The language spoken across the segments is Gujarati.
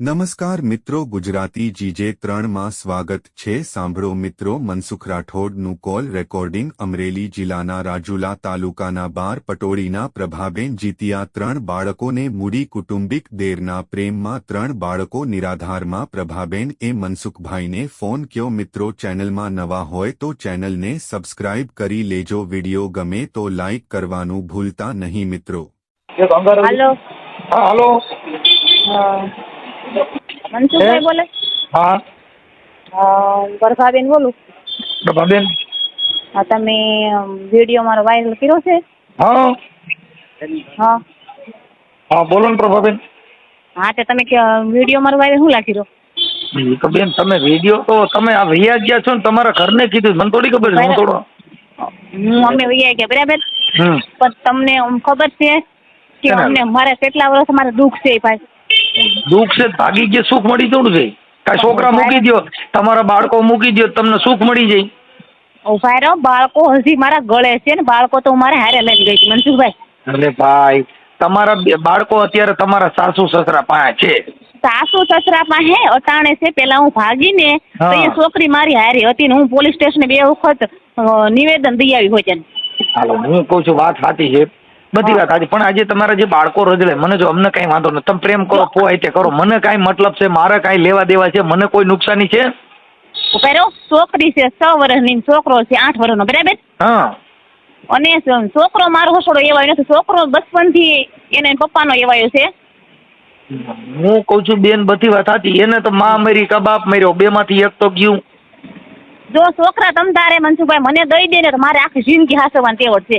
નમસ્કાર મિત્રો, ગુજરાતી GJ3 માં સ્વાગત છે। સાંભળો મિત્રો, મનસુખ રાઠોડનું કોલ રેકોર્ડિંગ। અમરેલી જિલ્લાના રાજુલા તાલુકાના બાર પટોળીના પ્રભાબેન જીત્યા 3 બાળકોને મૂડી કુટુંબિક દેરના પ્રેમમાં 3 બાળકો નિરાધારમાં। પ્રભાબેન એ મનસુખભાઈને ફોન કર્યો। મિત્રો, ચેનલમાં નવા હોય તો ચેનલને સબસ્ક્રાઇબ કરી લેજો। વિડીયો ગમે તો લાઇક કરવાનું ભૂલતા નહીં મિત્રો। हेलो। हाँ हेलो। मनसुखभाई बोले? हाँ प्रभाबेन बोलूं। प्रभाबेन। हाँ, તમે વિડિયો મારો વાયરલ કર્યો છે? हाँ હા हाँ बोलो ने प्रभाबेन। હા, તે તમે વિડિયો મારો વાયરલ હું લાગ્યો? તો બેન, તમે વિડિયો તો તમે આ વૈયા ગયા છો ને તમારા ઘરને કીધું, મને થોડી ખબર છે। હું થોડો અમે વૈયા ગયા બરાબર, હમ પણ તમને ખબર છે કે અમને મારે કેટલા વર્ષ મારે દુઃખ છે ભાઈ? દુઃખ છે ભાગી ગયા, સુખ મળી જવું છે। કાંઈ છોકરા મૂકી દો, તમારા બાળકો મૂકી દો, તમને સુખ મળી જાય। ઉભા રહો, બાળકો હજી મારા ગળે છે ને, બાળકો તો મારે હારે લઈને ગઈ હતી મનસુખભાઈ। એટલે ભાઈ, તમારા બાળકો અત્યારે તમારા સાસુ સસરા પાસે છે? સાસુ સસરા પાસે અટાણે છે। પેલા હું ભાગીને તો એ છોકરી મારી હારી હતી ને હું પોલીસ સ્ટેશને 2 વખત નિવેદન દઈ આવી હોય છે। હાલો, હું કહું છું વાત સાચી છે, બધી વાત સાચી, પણ આજે તમારા જે બાળકો રજડે, મને જો અમને કઈ વાંધો નથી, તમે પ્રેમ કરો, પોવાય તે કરો, મને કઈ મતલબ છે, મારે કઈ લેવા દેવા છે, મને કોઈ નુકસાની છે? ઉભેરો, છોકરી છે 6 વર્ષની, છોકરો છે 8 વર્ષનો બરાબર। હા, અને છોકરો મારો હસોડો એવાયો નથી, છોકરો બચપનથી એને પપ્પાનો એવાયો છે। હું કઉ છું બેન, બધી વાત સાચી, એને તો માં મરી કા બાપ મર્યો, 2 માંથી એક તો ગયું। જો છોકરા તમ તારે મનસુખભાઈ મને દઈ દે ને તો મારે આખી જિંદગી હાસવાની તેવડ છે।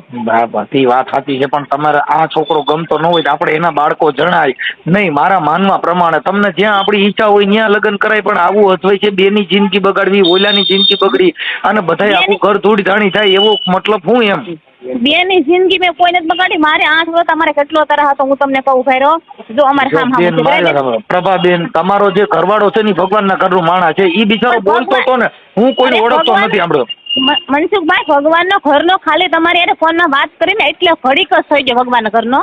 બધી વાત સાચી છે, પણ તમારે આ છોકરો ગમતો ન હોય તો આપણે એના બાળકો જણાય નહીં। મારા માનવા પ્રમાણે તમને જ્યાં આપણી ઈચ્છા હોય ત્યાં લગ્ન કરાય, પણ આવું અથવાય છે, બેની જિંદગી બગાડવી, ઓલાની જિંદગી બગડી અને બધાય આખું ઘર ધૂળ ધાણી થાય, એવો મતલબ હું એમ? બેની જિંદગી મેં કોઈ નથી બગાડી, મારે 8 વર્ષ અમારે કેટલો તરહ હતો હું તમને કહું ભાઈ। જો અમારે સામ પ્રભાબેન, તમારો જે ઘરવાળો છે ને ભગવાનના ઘરનો માણસ છે, ઈ બિચારો બોલતો હતો ને, હું કોઈને ઓળખતો નથી સાંભળ્યો। મનસુખભાઈ, ભગવાનનો ઘરનો ખાલી તમારી યારે ફોનમાં વાત કરીને એટલે ઘડીક જ થઈ ગયો ભગવાનના ઘરનો,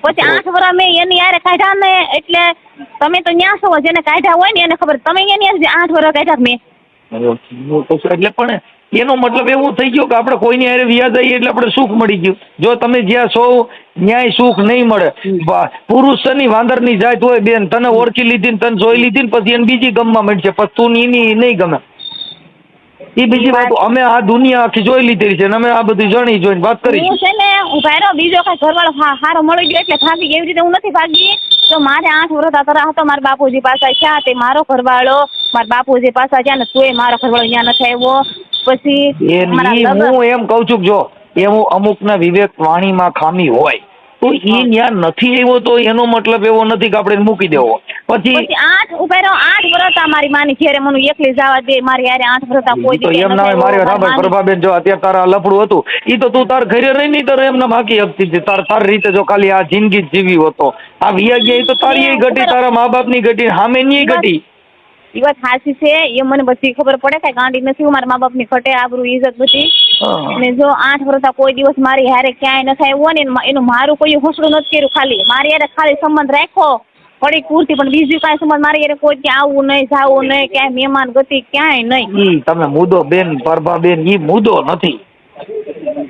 પછી 8 વર્ષ મેં એની યારે કાઢ્યા ને, એટલે તમે તો ન્યા છો, જેને કાઢ્યા હોય ને એને ખબર, તમે એની 8 વર્ષ કાઢ્યા મેં। એટલે પણ એનો મતલબ એવું થઈ ગયો કે આપણે કોઈની હારે વ્યાજ આવીએ એટલે આપણે સુખ મળી ગયું। જો તમે જ્યાં છો ન્યાય સુખ નહીં મળે। પુરુષ ની વાંદરની જાત હોય બેન, તને ઓળખી લીધી ને તને જોઈ લીધી ને પછી એને બીજી ગમવા મળશે, પછી તું એની નહીં ગમે, એ બીજી વાત। અમે આ દુનિયા આખી જોઈ લીધી છે ને અમે આ બધું જાણી જોઈને વાત કરી છે ને। હું ભાઈ બીજો કઈ ઘરવાળો સારો મળી ગયો એટલે ભાગી, એવી રીતે હું નથી ભાગી। તો મારે 8 વર્ષ તરહ હતો, મારા બાપુજી પાસે ક્યાં તે મારો ઘરવાળો મારા બાપુજી પાસે જ્યાં ને તોય મારો ઘરવાળો ત્યાં નથી આવ્યો। પછી હું એમ કઉ છું, જો એવું અમુક ના વિવેક વાણીમાં ખામી હોય તો એ ત્યાં નથી આવ્યો તો એનો મતલબ એવો નથી કે આપણે મૂકી દેવો। પછી 8 વર્ષ મારી માની ઘેરે મને એકલી જવા દે, મારી યારે 8 વર્ષ કોઈ તો એમ ના મારી બરાબર પ્રભાબેન, જો અત્યારે તારા લફડું હતું એ તો તું તાર ઘરે રહી નહીં તારે એમને માકી હકતી હતી, તારી રીતે જો ખાલી આ જિંદગી જીવી હોતો, આ વિયા ગયા તો તારી ઘટી, તારા મા બાપ ની ઘટી, સામે ની ઘટી। એ વાત સાચી છે, એ મને બધી ખબર પડે, કઈ ગાંડી નથી, મારા મા બાપ ની ઘટે આબરૂ ઇજ્જત બધી। અને જો 8 વર્ષ કોઈ દિવસ મારી હારે ક્યાંય નથી આવ્યો ને, એનું મારું કોઈ હોસડું નથી કર્યું, ખાલી મારી હારે ખાલી સંબંધ રાખ્યો પડી પૂરતી, પણ બીજું કાંઈ સંબંધ મારી હારે કોઈ ત્યાં આવવું નહીં, જાવું નહીં, ક્યાંય મહેમાન ગતિ ક્યાંય નહીં। તમે મુદ્દો બેન પ્રભાબેન, ઈ મુદ્દો નથી,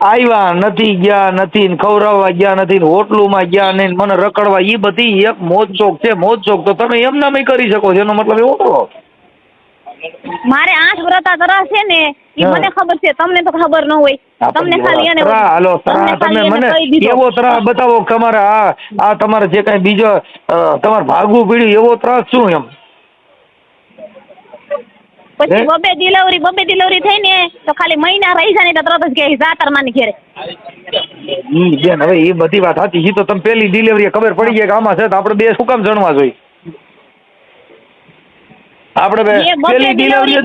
આવ્યા નથી, ગયા નથી, ખવડાવવા ગયા નથી, હોટલુમાં ગયા નહીં, મને રખડવા, એ બધી એક મોજ શોખ છે। મોજ શોખ તો તમે એમ નામ કરી શકો છો, એનો મતલબ એવો કરો। મારે 8 વર્ષ તરફ છે ને, એ મને ખબર છે, તમને તો ખબર ન હોય, તમને ખાલી એને હાલો તમે મને એવો ત્રાસ બતાવો તમારા આ તમારે જે કઈ બીજો તમારે ભાગવું પડ્યું એવો ત્રાસ શું એમ? પછી બબે ડિલિવરી થઈ ને તો ખાલી મહિના રહી જાય ને તરત જ કે જાતર માની ઘેરે। બેન હવે એ બધી વાત સાચી છે, તો તમે પેલી ડિલિવરી ખબર પડી જાય કે આમાં છે તો આપણે 2 શું કામ જણવા જોઈએ? આપણે પેલી ડિલિવરી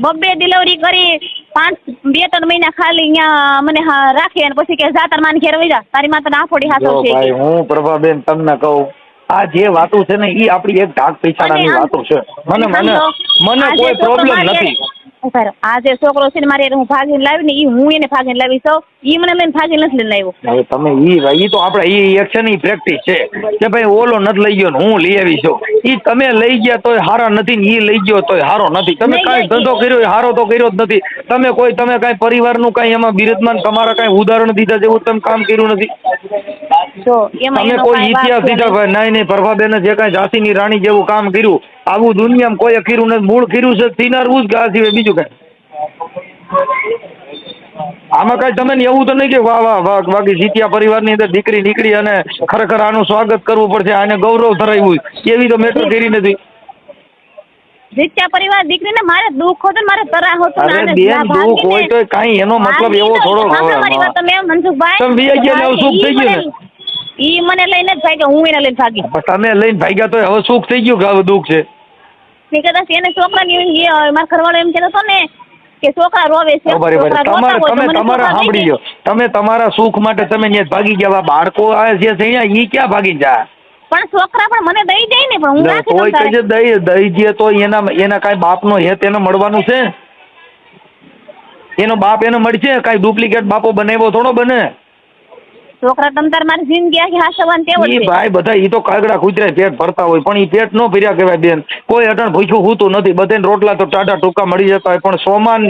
બબે ડિલિવરી કરી 2-3 મહિના ખાલી અહીંયા મને રાખી અને પછી કે જાતર માની ઘેરે વઈ જા, તારી માતા ના ફોડી હાથો છે। ભાઈ હું પ્રભાબેન તમને કહું, આ જે વાતો છે ને એ આપણી એક ઢાક પૈસાની વાતો છે, મને કોઈ પ્રોબ્લેમ નથી। આ જે છોકરો છે ને મારે હું ભાગીને લાવી ને ઈ હું એને ભાગીને લાવી તો ઈ મને લઈને ભાગીને નથી લઈને આવ્યો. હવે તમે ઈ તો આપણે ઈ એક્શન ની પ્રેક્ટિસ છે કે ભાઈ ઓલો નથી લઈ ગયો ને હું લઈ આવી છું. ઈ તમે લઈ ગયા તોય હારા નથી ને ઈ લઈ ગયો તોય હારો નથી. તમે કાંઈ ધંધો કર્યો હારો તો કર્યો જ નથી. તમે કાંઈ પરિવારનું કાંઈ એમાં બિરદમાન તમારા કાંઈ ઉદાહરણ દીધા જેવું તમે કામ કર્યું નથી. તમે કોઈ ઇતિહાસ દીધા નહીં પ્રભાબેન જે કાંઈ ઝાંસીની રાણી જેવું કામ કર્યું આવું દુનિયામાં કોઈ કર્યું નથી. મૂળ કર્યું છે થીનારવું જ કે આ સિવાય બીજું કાંઈ આમાં કાંઈ તમે એવું તો નહીં કે વાહ વાહ વાહ બાકી જીત્યા પરિવારની અંદર દીકરી નીકળી અને ખરેખર આનું સ્વાગત કરવું પડશે આને ગૌરવ ધરાવ્યું એવી તો મેટર કરી નથી. જીત્યા પરિવાર દીકરીને મારે દુઃખ હતું મારે તરાહ હતું. અરે બેન દુઃખ હોય તો કાંઈ એનો મતલબ એવો થોડો તમે મનસુખભાઈ તમે વિયા ગયા સુખ થઈ ગયું ને. ઈ મને લઈને જ ભાગ્યા હું એને લઈને ભાગી. તમે લઈને ભાગ્યા તો હવે સુખ થઈ ગયું કે હવે દુઃખ છે. કદાચ એને છોકરાની મારા ઘરવાળો એમ કહેતો હતો ને કે છોકરા રોવે છે. તમે તમારા સાંભળી લો તમે તમારા સુખ માટે તમે ત્યાં ભાગી ગયા. બાળકો આવે છે અહીંયા ઈ ક્યાં ભાગી જાય? પણ છોકરા પણ મને દઈ જાય ને પણ હું કોઈ દઈ દે તો એના કાંઈ બાપનો હેત એને મળવાનું છે. એનો બાપ એને મળશે કાંઈ ડુપ્લિકેટ બાપો બનાવ્યો થોડો બને. છોકરા તમતાર મારી જિંદગી આખી હાસવાન તેવો છે. ભાઈ બધા ઈ તો કાગડા કૂતરા પેટ ભરતા હોય પણ ઈ પેટ નો ભર્યા કહેવાય બેન. કોઈ અટણ ભૂખ્યું હોતું નથી. બધાને રોટલા તો ટાટા ટૂંકા મળી જતા હોય પણ સોમાન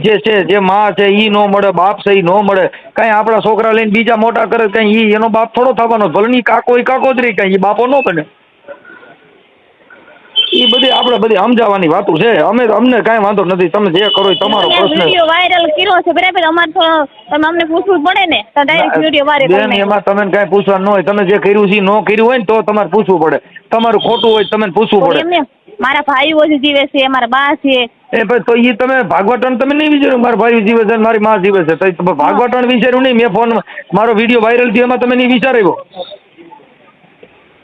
જે છે જે માં છે ઈ નો મળે બાપ છે ઈ નો મળે. કાંઈ આપણા છોકરા લઈને બીજા મોટા કરે કઈ ઈ એનો બાપ થોડો થવાનો. ભલે કાકો ઈ કાકોતરી કઈ ઈ બાપો નો બને. ઈ બધી આપણે બધી સમજાવવાની વાતો છે. અમને કાંઈ વાંધો નથી. તમે જે કરો તમારો પ્રશ્ન. વિડિયો વાયરલ કર્યો છે બરાબર અમારે તો તમે અમને પૂછવું પડે ને તો ડાયરેક્ટ વિડિયો વાયરલ બેન એમાં તમે કાંઈ પૂછવાનું ન હોય. તમે જે કર્યું છે નો કર્યું હોય ને તો તમારે પૂછવું પડે. તમારું ખોટું હોય તમને પૂછવું પડે. મારા ભાઈઓ જ જીવે છે મારા બા છે એ ભાઈ તો ઈ તમે ભાગવટણ તમે નહીં વિચાર્યું મારા ભાઈ જીવે છે મારી માં જીવે છે તો ભાગવટણ વિચાર્યું નહીં. મેં ફોન મારો વિડીયો વાયરલ થયો એમાં તમે નહીં વિચાર્યો.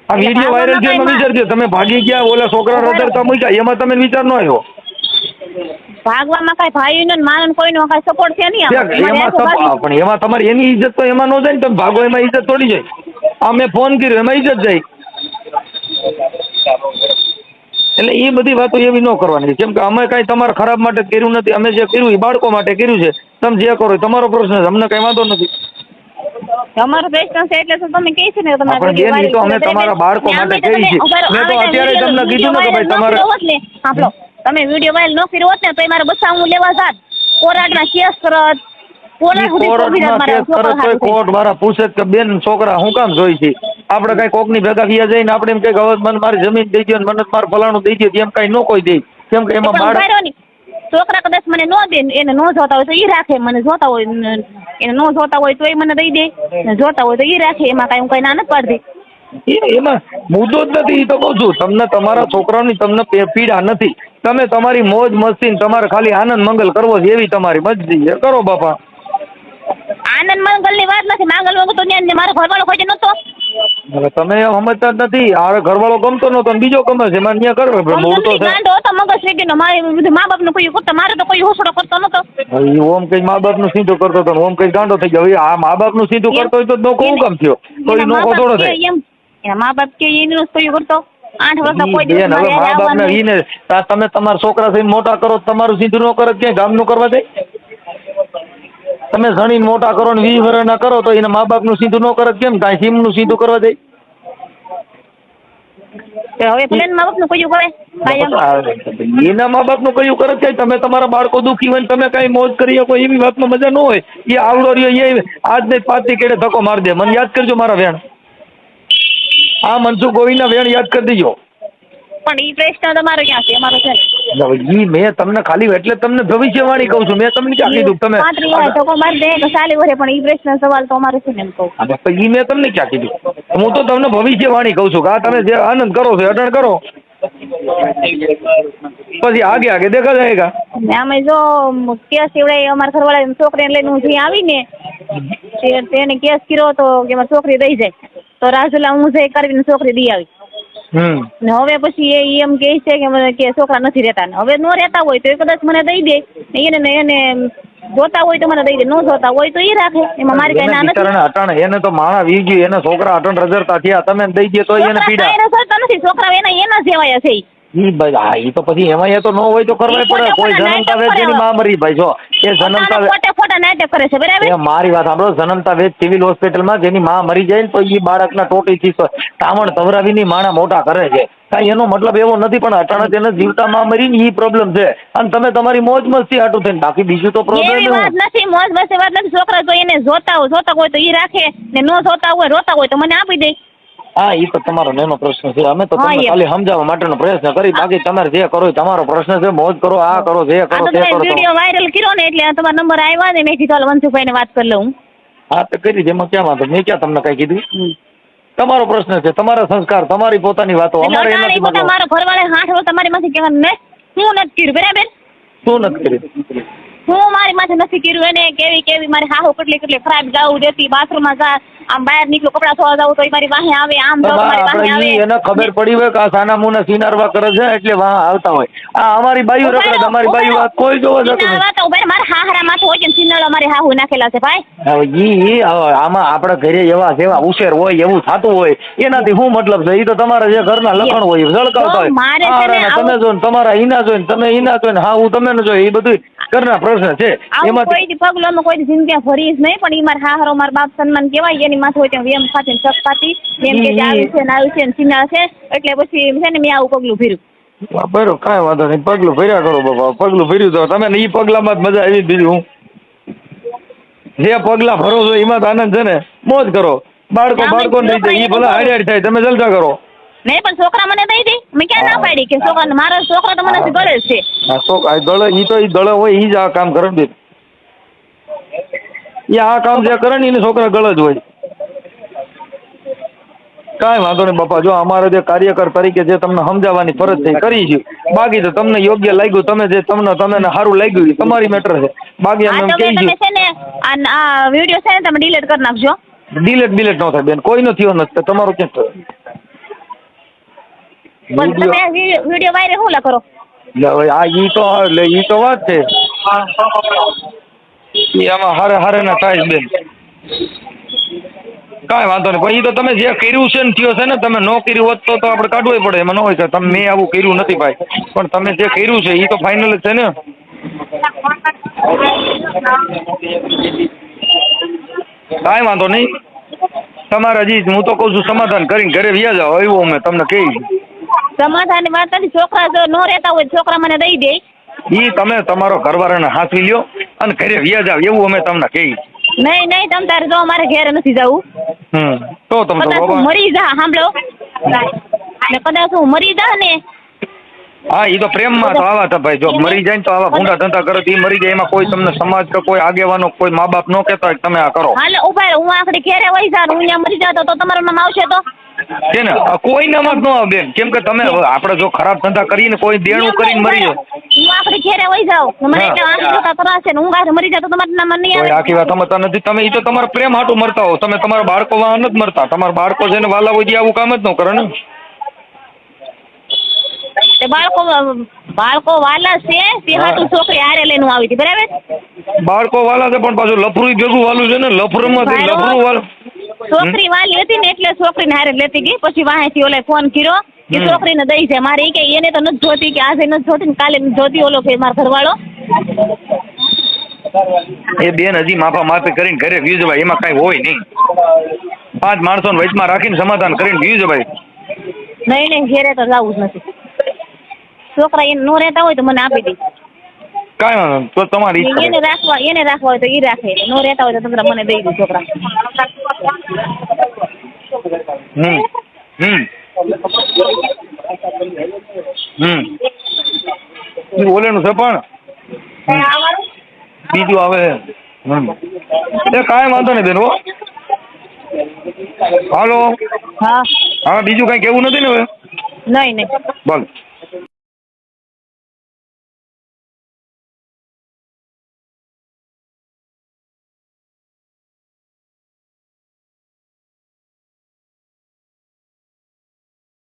આ વિડીયો વાયરલ થયો એમાં વિચારજો. તમે ભાગી ગયા ઓલા છોકરા રડતા મૂક્યા એમાં તમે વિચાર ન આવ્યો. ભાગવામાં કઈ ભાઈનો ને માનો કોઈનો કઈ સપોર્ટ છે નહીં. પણ એમાં તમારી એની ઇજ્જત તો એમાં ન જાય ને. તમે ભાગો એમાં ઇજ્જત થોડી જાય. આ મેં ફોન કર્યો એમાં ઇજ્જત જાય. એટલે એ બધી વાતો એવી ન કરવાની. કેમ કે અમે કઈ તમારા ખરાબ માટે કર્યું નથી. અમે જે કર્યું એ બાળકો માટે કર્યું છે. તમે જે કરો તમારો પ્રશ્ન છે. અમને કઈ વાંધો નથી. તમારો પ્રશ્ન છે એટલે તમે કહે છે ને તમારે તો અમે તમારા બાળકો માટે કહી છે. મેં તો અત્યારે તમને કીધું ને કે ભાઈ તમારે સાંભળો તમે વિડીયો વાયરલ ન કર્યો હોત ને તો મારે બચ્ચા હું લેવા જાત કોર્ટના કેસ કરત. કોર્ટ વાળા પૂછે કે બેન છોકરા હું કામ જોઈ છે. આપણે કઈ કોક ની ભેગા વ્યા જઈને આપણે એમ કઈ હવે મને મારી જમીન દઈ દો મને મારું ફલાણું દઈ દો એમ કઈ ન કોઈ દે. કેમ કે એમાં બાળક છોકરા કદાચ મને ન દે એને ન જોતા હોય તો ઈ રાખે. મને જોતા હોય એને ન જોતા હોય તો એ મને દઈ દે. જોતા હોય તો ઈ રાખે. એમાં કઈ હું કઈ ના નથી પાડતી. એમાં મુદ્દો જ નથી. એ તો કહું છું તમને તમારા છોકરાઓની તમને પીડા નથી. તમે તમારી મોજ મસ્તી તમારે ખાલી આનંદ મંગલ કરવો છે એવી તમારી મરજી કરો બાપા. આનંદ મંગલ ની વાત નથી. માંગલ મંગલ તો મારો ઘરવાળો કોઈ નતો. હવે તમે સમજતા જ નથી. આ ઘરવાળો ગમતો નતો ને બીજો ગમે છે મને ત્યાં કરો મૂળ તો છે મગજ વેગીનો મારે મા બાપ નું કોઈ કરતો મારે તો કોઈ હોસડો કરતો નતો. ઓમ કઈ મા બાપ નું સીધું કરતો હતો ઓમ કઈ ગાંડો થઈ ગયો. આ મા બાપ નું સીધું કરતો હોય તો નોકો હું કામ થયો તો નોકો થોડો થાય. મા બાપ કે એનું કોઈ કરતો 8 વર્ષ કોઈ દિવસ મા બાપ ને ઈને તમે તમારા છોકરા થઈને મોટા કરો તમારું સીધું ન કરો ક્યાંય ગામ નું કરવા દે. તમે જણીને મોટા કરો ને 20 વર્ષ ના કરો તો એને મા બાપ નું સીધું ન કરે કેમ કાંઈ સીમ નું સીધું કરવા દે. હવે પ્લેન મા બાપ નું કયું કરે એના મા બાપ નું કયું કરે છે. તમે તમારા બાળકો દુખી હોય ને તમે કઈ મોજ કરી શકો એવી વાતમાં મજા ન હોય. એ આવડો રહ્યો એ આજ ને 5 થી કેડે ધક્કો મારી દે. મને યાદ કરજો મારા વેણ. આ મનસુખ ગોવિંદના વેણ યાદ કરી દેજો. પણ ઈ પ્રશ્ન તમારો ક્યાં છે? અમારો છે ઈ મેં તમને ખાલી એટલે તમને ભવિષ્યવાણી કહું છું. મેં તમને ક્યાં કીધું તમે સાલી વરે પણ ઈ પ્રશ્ન સવાલ તો અમારો છે ને એમ કહું. ઈ મેં તમને ક્યાં કીધું? હું તો તમને ભવિષ્યવાણી કહું છું કે આ તમે જે આનંદ કરો છો અટણ કરો પછી આગે આગે દેખા જાયગા. અમે જો કેસ એવડે અમારા ઘરવાળા છોકરીને લઈને હું જઈ આવીને તેને કેસ કર્યો તો કે મારી છોકરી દઈ જાય તો રાજુલા હું જઈ કરીને છોકરી દઈ આવી. ને હવે પછી એ એમ કહે છે કે મને કે છોકરા નથી રહેતા. હવે નો રહેતા હોય તો એ કદાચ મને દઈ દે. એને જોતા હોય તો મને દઈ દે. ન જોતા હોય તો એ રાખે. એમાં મારી કઈ ના નથી. અટણ એને તો માણા વી ગયું. એને છોકરા અટણ રજરતા થયા તમે દઈ દે તો એને પીડા રજરતા નથી. છોકરા એના જેવાયા છે. ઈ ભાઈ હા ઈ તો પછી એમાં એ તો ન હોય તો કરવાય પડે. કોઈ જન્મતા વેદ જેની માં મરી ભાઈ જો એ જન્મતા વેદ ખોટા નાટક કરે છે બરાબર. એ મારી વાત સાંભળો, જન્મતા વેદ સિવિલ હોસ્પિટલમાં જેની માં મરી જાય ને તો ઈ બાળકના ટોટીથી તામણ તવરાવીની માણા મોટા કરે છે. કાંઈ એનો મતલબ એવો નથી, પણ અચાનક એને જીવતા માં મરી ને ઈ પ્રોબ્લેમ છે. અને તમે તમારી મોજ મસ્તી હાટું થઈને બાકી બીજું તો પ્રોબ્લેમ એવી વાત નથી, મોજ મસ્તી વાત નથી. છોકરા જો એને જોતા હોય તો ઈ રાખે ને, ન જોતા હોય રોતા હોય તો મને આપી દે. હા ઈ તો તમારો નેનો પ્રશ્ન છે. અમે તો તમને ખાલી સમજાવવા માટેનો પ્રયત્ન કરી, બાકી તમારે જે કરો એ તમારો પ્રશ્ન છે. મોજ કરો, આ કરો, જે કરો તે કરો. વિડીયો વાયરલ કર્યો ને એટલે તમારો નંબર આવ્યો ને મેં કીધું વંશુભાઈને વાત કરી લઉં. હા તો કરી દે, એમાં ક્યાં વાંધો? મેં ક્યાં તમને કઈ કીધું? તમારો પ્રશ્ન છે, તમારા સંસ્કાર, તમારી પોતાની વાતો. અમારે એનાથી મતલબ મારો ઘરવાળે 8 વર્ષ તમારી માંથી કહેવાનું ને હું નથી કર્યું બરાબર. શું નથી કર્યું? હું મારી માથે નથી કર્યું. એને કેવી મારી હાહુ કેટલી ખરાબ ગાવું દેતી, બાથરૂમમાં જા આમ બહાર નીકળું કપડા ધોવા જાવ તો મારી વાહે આવે, આમ તો મારી વાહે આવે. એને ખબર પડી હોય કે આ સાના મુના સિનારવા કરે છે એટલે વાહ આવતા હોય. આ અમારી બાયુ રખડે, તમારી બાયુ વાત કોઈ જોવા જતું નથી. વાત ઉભા મારા હાહરા માથે હોય છે સિનાળો મારી હાહુ નાખેલા છે ભાઈ. હવે ઈ આમાં આપણા ઘરે જેવા ઉછેર હોય એવું થતું હોય એનાથી શું મતલબ છે? ઈ તો તમારા જે ઘરના લખણ હોય ઝળકાવતા હોય. તમે જો તમારા ઈના જોઈને તમે ઈના જોઈને હા હું તમે ન જોઈ, એ બધું ઘરના પ્રશ્ન છે. એમાં કોઈ પગલો કોઈ જિંદગી ભરી જ નહીં, પણ ઈ મારા હાહરો મારા બાપ સન્માન કહેવાય એની માથે હોય ત્યાં વેમ ખાતી શક ખાતી એમ કે આવ્યું છે ને આવ્યું છે ને સિનાળ છે એટલે પછી છે ને મેં આવું પગલું ભર્યું. બરોબર, કાંઈ વાંધો નહીં, પગલું ભર્યા કરો બાપા. પગલું ભર્યું તો તમે ઈ પગલામાં જ મજા આવી. બીજું હું જે પગલા ભરો છો એમાં તો આનંદ છે ને, મોજ કરો. બાળકો નહીં જાય ઈ ભલે હાડ થાય, તમે જલસા કરો. નહીં પણ છોકરા મને દઈ દે, મેં ક્યાં ના પાડી કે છોકરા મારા છોકરા તો મને ગળે છે. હા તો દળે ઈ તો ઈ દળે હોય ઈ જ આ કામ કરે દે. એ આ કામ જે કરે ને એને છોકરા ગળ જ હોય. કાંઈ વાંધો નહીં બાપા, જો અમારે જે કાર્યકર તરીકે જે તમને સમજાવવાની ફરજ છે કરી છે. બાકી તો તમને યોગ્ય લાગ્યું, તમે જે તમને સારું લાગ્યું એ તમારી મેટર છે. બાકી અમે કહી છે ને આ વિડીયો છે ને તમે ડિલીટ કરી નાખજો. ડિલીટ ન થાય બેન, કોઈ નો થયો નથી, તમારો ક્યાં થયો? પણ તમે વિડીયો વાયરલ હું લા કરો? આ ઈ તો વાત છે. આમાં હારે ના થાય બેન. કાંઈ વાંધો નહીં, પણ એ તો તમે જે કર્યું છે ને થયો છે ને, તમે ન કર્યું હોત તો આપણે કાઢવું પડે. એમાં ન હોય કે તમે મેં આવું કર્યું નથી ભાઈ, પણ તમે જે કર્યું છે એ તો ફાઇનલ જ છે ને. કાંઈ વાંધો નહીં, તમારે હજી હું તો કહું છું સમાધાન કરીને ઘરે વ્યા જાઓ એવું અમે તમને કહી. સમાધાનની વાત નથી, છોકરા જો ન રહેતા હોય છોકરા મને દઈ દે. ઈ તમે તમારો ઘરવાળાને હાંસવી લ્યો અને ઘરે વ્યા જાવ એવું અમે તમને કહી. નહીં તમ તારે જો અમારે ઘેર નથી જવું. તો તમે કદાચ હું મરી જા, સાંભળો ને, કદાચ હું મરી જા ને. હા ઈ તો પ્રેમમાં તો આવા હતા ભાઈ, જો મરી જાય ને તો આવા ભૂંડા ધંધા કરે તો ઈ મરી જાય. એમાં કોઈ તમને સમાજ કે કોઈ આગેવાનો કોઈ મા બાપ નો કહેતા હોય તમે આ કરો. હાલે ઉભા હું આખડી ઘેરે વહી જા, હું ત્યાં મરી જાતો તો તમારું નામ આવશે તો છે ને? કોઈ નામ જ ન આવે બેન, કેમ કે તમે આપણે જો ખરાબ ધંધા કરીને કોઈ દેણું કરીને મરી જાય. હું આખડી ઘેરે વહી જાઉં, મને એટલે આખી જોતા ત્રાસ છે ને, હું ગાઢ મરી જાતો તમારું નામ નહીં આવે. આખી વાત સમજતા નથી તમે. ઈ તો તમારા પ્રેમ હાટું મરતા હો તમે, તમારા બાળકો વાહ નથી મરતા. તમારા બાળકો છે ને વાલા હોય આવું કામ જ ન કરે ને. બાળકો વાલા છે તે હાટું છોકરી હારે લઈને આવી હતી બરાબર. બાળકો વાલા છે પણ પાછું લફરું ભેગું વાલું છે ને, લફરુંમાંથી લફરું વાલું. છોકરી વાલી હતી ને એટલે છોકરીને હારે લેતી ગઈ. પછી વાહેથી ઓલે ફોન કર્યો કે છોકરીને દઈ છે મારે, કે એને તો નથી જોતી, કે આજે નથી જોતી ને કાલે નથી જોતી. ઓલો કે મારો ઘરવાળો એ બેન હજી માફા માફી કરીને ઘરે વ્યૂ જવાય, એમાં કઈ હોય નહીં. 5 માણસોને વચમાં રાખીને સમાધાન કરીને વ્યૂ જવાય. નહીં ઘેરે તો જવું જ નથી. છોકરા એને નો રહેતા હોય તો મને આપી દે. કાંઈ વાંધો તો તમારી ઈચ્છા. એને રાખવા હોય તો ઈ રાખે, નો રહેતા હોય તો તમને મને દઈ દે છોકરા. ઓલેનું છે પણ બીજું આવે. એ કાંઈ વાંધો નહીં બેન. હો હાલો. હા બીજું કઈ કેવું નથી ને હવે? નહીં બોલ.